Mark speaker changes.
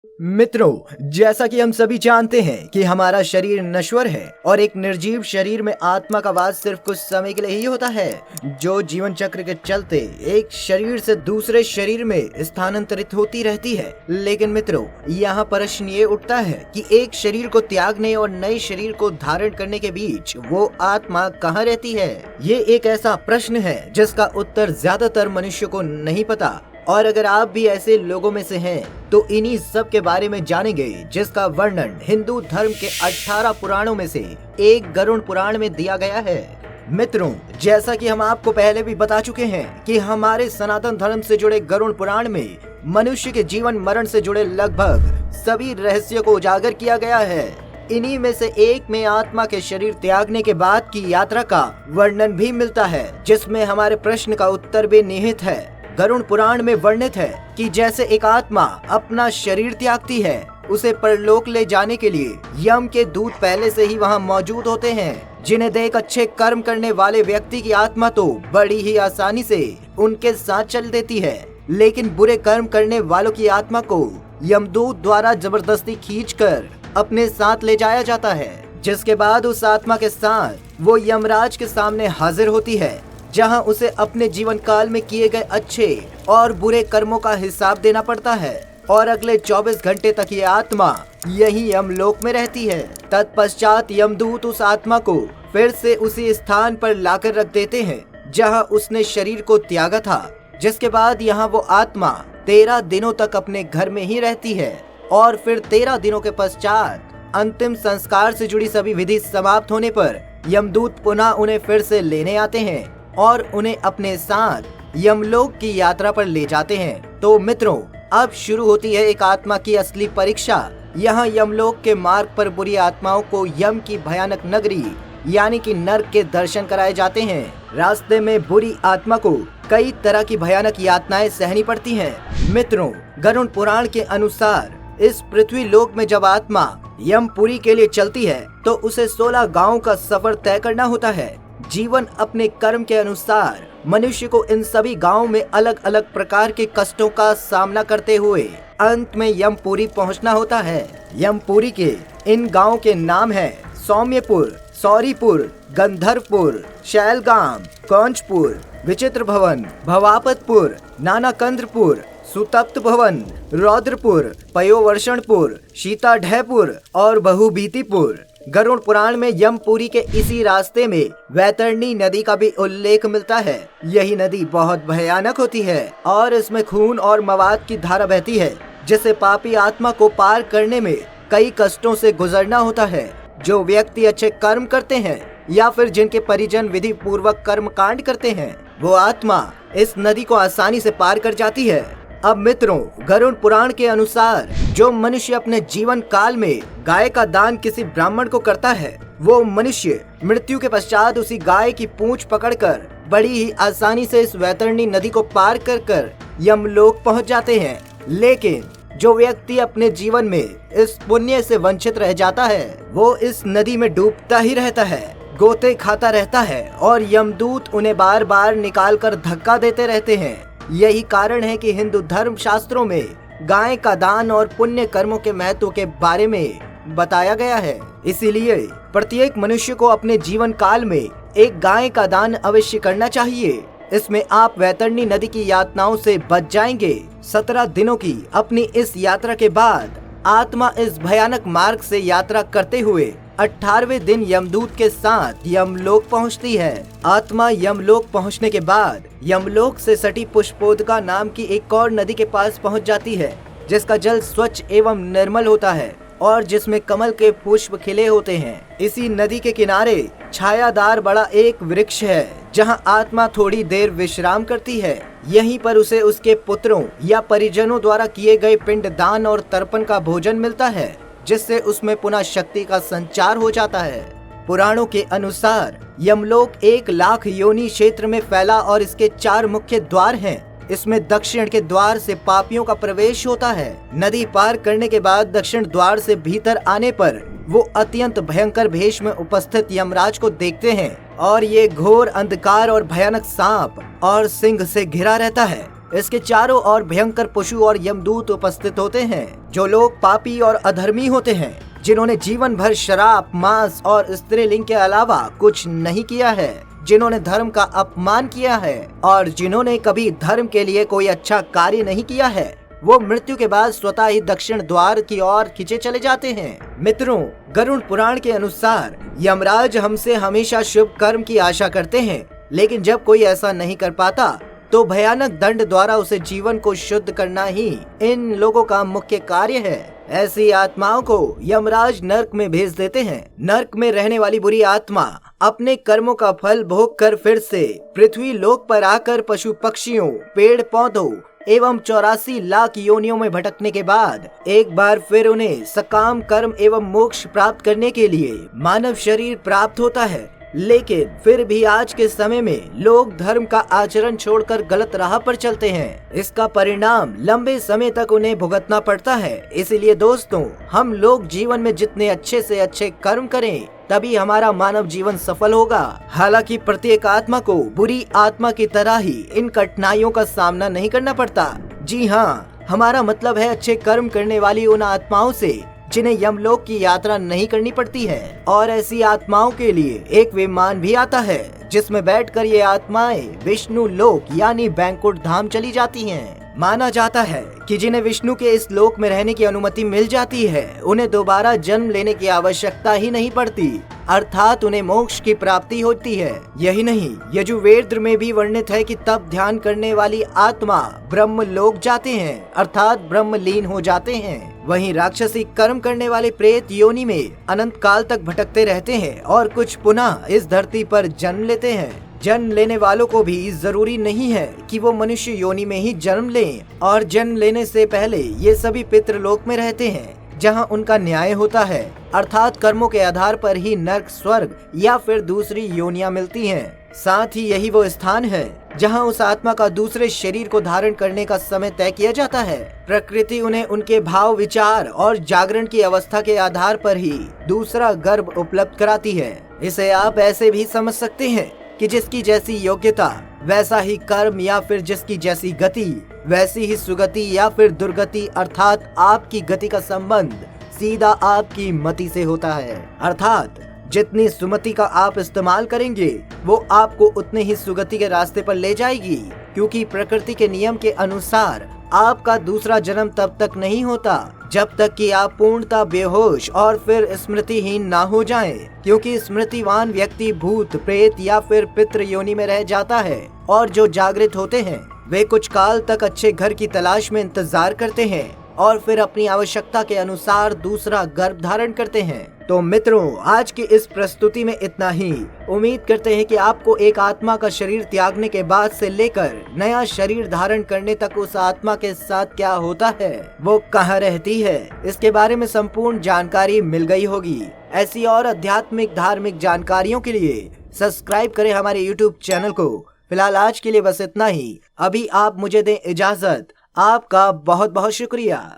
Speaker 1: मित्रों, जैसा कि हम सभी जानते हैं कि हमारा शरीर नश्वर है और एक निर्जीव शरीर में आत्मा का वास सिर्फ कुछ समय के लिए ही होता है, जो जीवन चक्र के चलते एक शरीर से दूसरे शरीर में स्थानांतरित होती रहती है। लेकिन मित्रों, यहाँ प्रश्न ये उठता है कि एक शरीर को त्यागने और नए शरीर को धारण करने के बीच वो आत्मा कहाँ रहती है। ये एक ऐसा प्रश्न है जिसका उत्तर ज्यादातर मनुष्य को नहीं पता, और अगर आप भी ऐसे लोगों में से हैं तो इन्हीं सब के बारे में जानेंगे, जिसका वर्णन हिंदू धर्म के 18 पुराणों में से एक गरुड़ पुराण में दिया गया है। मित्रों, जैसा कि हम आपको पहले भी बता चुके हैं कि हमारे सनातन धर्म से जुड़े गरुड़ पुराण में मनुष्य के जीवन मरण से जुड़े लगभग सभी रहस्यों को उजागर किया गया है। इन्हीं में से एक में आत्मा के शरीर त्यागने के बाद की यात्रा का वर्णन भी मिलता है, जिसमें हमारे प्रश्न का उत्तर भी निहित है। गरुड़ पुराण में वर्णित है कि जैसे एक आत्मा अपना शरीर त्यागती है, उसे परलोक ले जाने के लिए यम के दूत पहले से ही वहां मौजूद होते हैं, जिन्हें देख अच्छे कर्म करने वाले व्यक्ति की आत्मा तो बड़ी ही आसानी से उनके साथ चल देती है। लेकिन बुरे कर्म करने वालों की आत्मा को यमदूत द्वारा जबरदस्ती खींचकर अपने साथ ले जाया जाता है, जिसके बाद उस आत्मा के साथ वो यमराज के सामने हाजिर होती है, जहां उसे अपने जीवन काल में किए गए अच्छे और बुरे कर्मों का हिसाब देना पड़ता है। और अगले 24 घंटे तक ये आत्मा यही यमलोक में रहती है। तत्पश्चात यमदूत उस आत्मा को फिर से उसी स्थान पर लाकर रख देते हैं जहां उसने शरीर को त्यागा था, जिसके बाद यहाँ वो आत्मा 13 दिनों तक अपने घर में ही रहती है। और फिर 13 दिनों के पश्चात अंतिम संस्कार से जुड़ी सभी विधि समाप्त होने पर यमदूत पुनः उन्हें फिर से लेने आते हैं और उन्हें अपने साथ यमलोक की यात्रा पर ले जाते हैं। तो मित्रों, अब शुरू होती है एक आत्मा की असली परीक्षा। यहाँ यमलोक के मार्ग पर बुरी आत्माओं को यम की भयानक नगरी यानी कि नर्क के दर्शन कराए जाते हैं। रास्ते में बुरी आत्मा को कई तरह की भयानक यातनाएं सहनी पड़ती हैं। मित्रों, गरुड़ पुराण के अनुसार इस पृथ्वी लोक में जब आत्मा यमपुरी के लिए चलती है तो उसे 16 गाँव का सफर तय करना होता है। जीवन अपने कर्म के अनुसार मनुष्य को इन सभी गांवों में अलग अलग प्रकार के कष्टों का सामना करते हुए अंत में यमपुरी पहुंचना होता है। यमपुरी के इन गांवों के नाम है सौम्यपुर, सौरीपुर, गंधर्वपुर, शैलगाम, कौंचपुर, विचित्र भवन, भवापतपुर, नानाकंद्रपुर, सुतप्त भवन, रौद्रपुर, पयोवर्षणपुर, शीताढयपुर और बहुभीतिपुर। गरुड़ पुराण में यमपुरी के इसी रास्ते में वैतरणी नदी का भी उल्लेख मिलता है। यही नदी बहुत भयानक होती है और इसमें खून और मवाद की धारा बहती है, जिसे पापी आत्मा को पार करने में कई कष्टों से गुजरना होता है। जो व्यक्ति अच्छे कर्म करते हैं या फिर जिनके परिजन विधि पूर्वक कर्म कांड करते हैं, वो आत्मा इस नदी को आसानी से पार कर जाती है। अब मित्रों, गरुड़ पुराण के अनुसार जो मनुष्य अपने जीवन काल में गाय का दान किसी ब्राह्मण को करता है, वो मनुष्य मृत्यु के पश्चात उसी गाय की पूंछ पकड़कर बड़ी ही आसानी से इस वैतरणी नदी को पार कर यमलोक पहुंच जाते हैं। लेकिन जो व्यक्ति अपने जीवन में इस पुण्य से वंचित रह जाता है, वो इस नदी में डूबता ही रहता है, गोते खाता रहता है और यमदूत उन्हें बार बार निकाल कर धक्का देते रहते हैं। यही कारण है कि हिंदू धर्म शास्त्रों में गाय का दान और पुण्य कर्मों के महत्व के बारे में बताया गया है। इसीलिए प्रत्येक मनुष्य को अपने जीवन काल में एक गाय का दान अवश्य करना चाहिए। इसमें आप वैतरणी नदी की यातनाओं से बच जाएंगे। 17 दिनों की अपनी इस यात्रा के बाद आत्मा इस भयानक मार्ग से यात्रा करते हुए 18वें दिन यमदूत के साथ यमलोक पहुंचती है। आत्मा यमलोक पहुंचने के बाद यमलोक से सटी पुष्पोदका नाम की एक और नदी के पास पहुंच जाती है, जिसका जल स्वच्छ एवं निर्मल होता है और जिसमें कमल के पुष्प खिले होते हैं। इसी नदी के किनारे छायादार बड़ा एक वृक्ष है, जहां आत्मा थोड़ी देर विश्राम करती है। यहीं पर उसे उसके पुत्रों या परिजनों द्वारा किए गए पिंडदान और तर्पण का भोजन मिलता है, जिससे उसमें पुनः शक्ति का संचार हो जाता है। पुराणों के अनुसार यमलोक 1 लाख योनि क्षेत्र में फैला और इसके 4 मुख्य द्वार हैं। इसमें दक्षिण के द्वार से पापियों का प्रवेश होता है। नदी पार करने के बाद दक्षिण द्वार से भीतर आने पर वो अत्यंत भयंकर भेष में उपस्थित यमराज को देखते हैं और ये घोर अंधकार और भयानक सांप और सिंह से घिरा रहता है। इसके चारों ओर भयंकर पशु और यमदूत उपस्थित होते हैं, जो लोग पापी और अधर्मी होते हैं, जिन्होंने जीवन भर शराब, मांस और स्त्रीलिंग के अलावा कुछ नहीं किया है, जिन्होंने धर्म का अपमान किया है और जिन्होंने कभी धर्म के लिए कोई अच्छा कार्य नहीं किया है, वो मृत्यु के बाद स्वतः ही दक्षिण द्वार की ओर खींचे चले जाते हैं। मित्रों, गरुड़ पुराण के अनुसार यमराज हमसे हमेशा शुभ कर्म की आशा करते हैं, लेकिन जब कोई ऐसा नहीं कर पाता तो भयानक दंड द्वारा उसे जीवन को शुद्ध करना ही इन लोगों का मुख्य कार्य है। ऐसी आत्माओं को यमराज नर्क में भेज देते हैं। नर्क में रहने वाली बुरी आत्मा अपने कर्मों का फल भोग कर फिर से पृथ्वी लोक पर आकर पशु पक्षियों, पेड़ पौधों एवं 84 लाख योनियों में भटकने के बाद एक बार फिर उन्हें सकाम कर्म एवं मोक्ष प्राप्त करने के लिए मानव शरीर प्राप्त होता है। लेकिन फिर भी आज के समय में लोग धर्म का आचरण छोड़कर गलत राह पर चलते हैं। इसका परिणाम लंबे समय तक उन्हें भुगतना पड़ता है। इसीलिए दोस्तों, हम लोग जीवन में जितने अच्छे से अच्छे कर्म करें, तभी हमारा मानव जीवन सफल होगा। हालांकि प्रत्येक आत्मा को बुरी आत्मा की तरह ही इन कठिनाइयों का सामना नहीं करना पड़ता। जी हाँ, हमारा मतलब है अच्छे कर्म करने वाली उन आत्माओं से जिन्हें यमलोक की यात्रा नहीं करनी पड़ती है। और ऐसी आत्माओं के लिए एक विमान भी आता है, जिसमें बैठकर ये आत्माएं विष्णु लोक यानी बैंकुट धाम चली जाती हैं। माना जाता है कि जिन्हें विष्णु के इस लोक में रहने की अनुमति मिल जाती है, उन्हें दोबारा जन्म लेने की आवश्यकता ही नहीं पड़ती, अर्थात उन्हें मोक्ष की प्राप्ति होती है। यही नहीं, यजुर्वेद में भी वर्णित है कि तब ध्यान करने वाली आत्मा ब्रह्म लोक जाते हैं, अर्थात ब्रह्म लीन हो जाते हैं। वहीं राक्षसी कर्म करने वाले प्रेत योनि में अनंत काल तक भटकते रहते हैं और कुछ पुनः इस धरती पर जन्म लेते हैं। जन्म लेने वालों को भी जरूरी नहीं है कि वो मनुष्य योनि में ही जन्म लें, और जन्म लेने से पहले ये सभी पितृलोक में रहते हैं, जहां उनका न्याय होता है, अर्थात कर्मों के आधार पर ही नर्क, स्वर्ग या फिर दूसरी योनियां मिलती हैं। साथ ही यही वो स्थान है जहां उस आत्मा का दूसरे शरीर को धारण करने का समय तय किया जाता है। प्रकृति उन्हें उनके भाव, विचार और जागरण की अवस्था के आधार पर ही दूसरा गर्भ उपलब्ध कराती है। इसे आप ऐसे भी समझ सकते हैं कि जिसकी जैसी योग्यता वैसा ही कर्म, या फिर जिसकी जैसी गति वैसी ही सुगति या फिर दुर्गति, अर्थात आपकी गति का संबंध सीधा आपकी मति से होता है। अर्थात जितनी सुमति का आप इस्तेमाल करेंगे, वो आपको उतने ही सुगति के रास्ते पर ले जाएगी, क्योंकि प्रकृति के नियम के अनुसार आपका दूसरा जन्म तब तक नहीं होता जब तक कि आप पूर्णतः बेहोश और फिर स्मृतिहीन ना हो जाएं, क्योंकि स्मृतिवान व्यक्ति भूत, प्रेत या फिर पितृ योनि में रह जाता है, और जो जागृत होते हैं वे कुछ काल तक अच्छे घर की तलाश में इंतजार करते हैं और फिर अपनी आवश्यकता के अनुसार दूसरा गर्भ धारण करते हैं। तो मित्रों, आज की इस प्रस्तुति में इतना ही। उम्मीद करते हैं कि आपको एक आत्मा का शरीर त्यागने के बाद से लेकर नया शरीर धारण करने तक उस आत्मा के साथ क्या होता है, वो कहाँ रहती है, इसके बारे में संपूर्ण जानकारी मिल गई होगी। ऐसी और आध्यात्मिक धार्मिक जानकारियों के लिए सब्सक्राइब करें हमारे YouTube चैनल को। फिलहाल आज के लिए बस इतना ही। अभी आप मुझे दें इजाजत। आपका बहुत बहुत शुक्रिया।